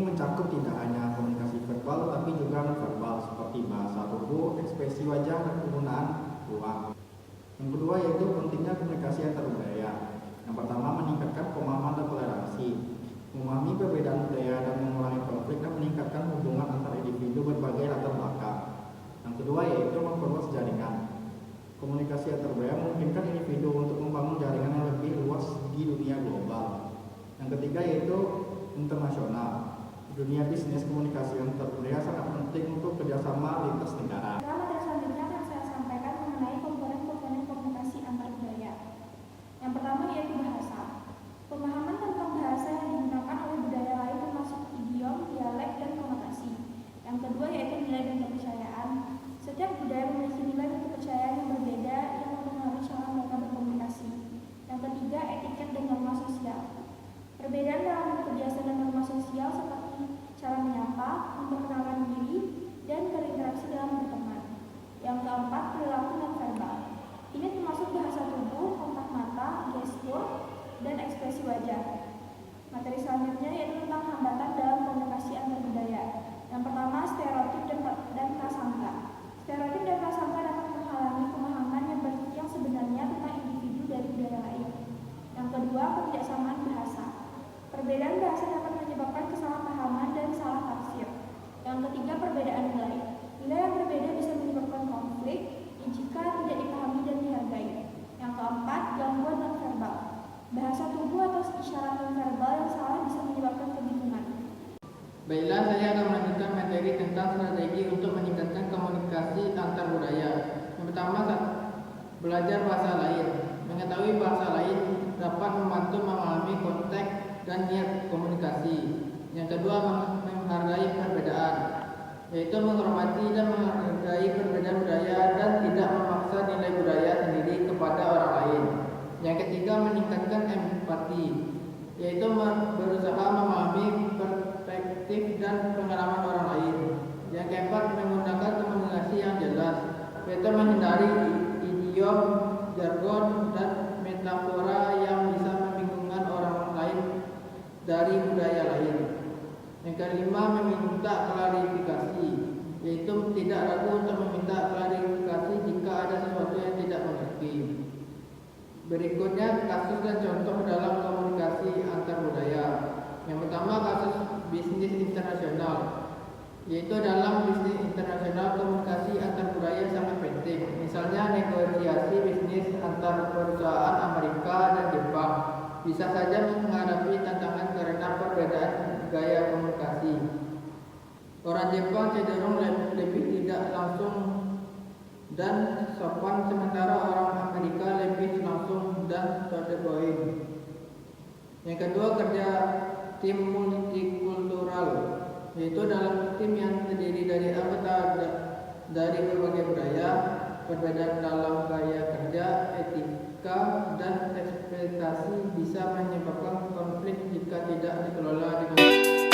mencakup tidak hanya komunikasi verbal tapi juga non-verbal seperti bahasa tubuh, ekspresi wajah, dan penggunaan ruang. Yang kedua yaitu pentingnya komunikasi antar budaya. Yang pertama, meningkatkan pemahaman dan toleransi. Memahami perbedaan budaya dan mengurangi konflik dan meningkatkan hubungan antar individu berbagai latar belakang. Yang kedua yaitu memperluas jaringan. Komunikasi antar budaya memungkinkan individu untuk membangun jaringan yang lebih luas di dunia global. Yang ketiga yaitu internasional. Di dunia bisnis, komunikasi antar budaya sangat penting untuk kerjasama lintas negara. Materi selanjutnya akan saya sampaikan mengenai komponen-komponen komunikasi antar budaya. Yang pertama yaitu bahasa. Pemahaman tentang bahasa yang digunakan oleh budaya lain termasuk idiom, dialek, dan konotasi. Yang kedua yaitu nilai dan kepercayaan. Setiap budaya memiliki nilai dan kepercayaan yang berbeda yang mempengaruhi cara mereka berkomunikasi. Yang ketiga, etiket dan norma sosial. Perbedaan dalam kebiasaan dan norma sosial seperti cara menyapa, memperkenalkan diri, dan berinteraksi dalam berteman. Yang keempat, perilaku nonverbal. Ini termasuk bahasa tubuh, kontak mata, gestur, dan ekspresi wajah. Materi selanjutnya yaitu tentang hambatan dalam komunikasi antar budaya. Yang pertama, stereotip dan prasangka. Stereotip dan prasangka dapat menghalangi pemahaman yang sebenarnya tentang individu dari budaya lain. Yang kedua, ketidaksamaan bahasa. Perbedaan bahasa dapat menyebabkan kesalahpahaman dan salah tafsir. Yang ketiga, perbedaan nilai. Nilai yang berbeda bisa menyebabkan konflik jika tidak dipahami dan dihargai. Yang keempat, gangguan nonverbal. Bahasa tubuh atau isyarat nonverbal yang salah bisa menyebabkan kebingungan. Baiklah, saya akan melanjutkan materi tentang strategi untuk meningkatkan komunikasi antar budaya. Yang pertama, belajar bahasa lain. Mengetahui bahasa lain dapat membantu memahami konteks dan niat komunikasi. Yang kedua, menghargai perbedaan, yaitu menghormati dan menghargai perbedaan budaya dan tidak memaksa nilai budaya sendiri kepada orang lain. Yang ketiga, meningkatkan empati, yaitu berusaha memahami perspektif dan pengalaman orang lain. Yang keempat, menggunakan komunikasi yang jelas, yaitu menghindari idiom, jargon, dan metafora yang bisa membingungkan orang lain dari budaya lain. Yang kelima, meminta klarifikasi, yaitu tidak ragu untuk meminta klarifikasi jika ada sesuatu yang tidak mengerti. Berikutnya, kasus dan contoh dalam komunikasi antar budaya. Yang pertama, kasus bisnis internasional, yaitu dalam bisnis internasional komunikasi antar budaya sangat penting. Misalnya negosiasi bisnis antar perusahaan Amerika dan Jepang bisa saja menghadapi tantangan karena perbedaan gaya komunikasi. Orang Jepang cenderung lebih tidak langsung dan sopan, sementara orang Amerika lebih langsung dan to the point. Yang kedua, kerja tim multikultural, yaitu dalam tim yang terdiri dari anggota dari berbagai budaya. Perbedaan dalam gaya kerja, etika, dan ekspektasi bisa menyebabkan konflik jika tidak dikelola dengan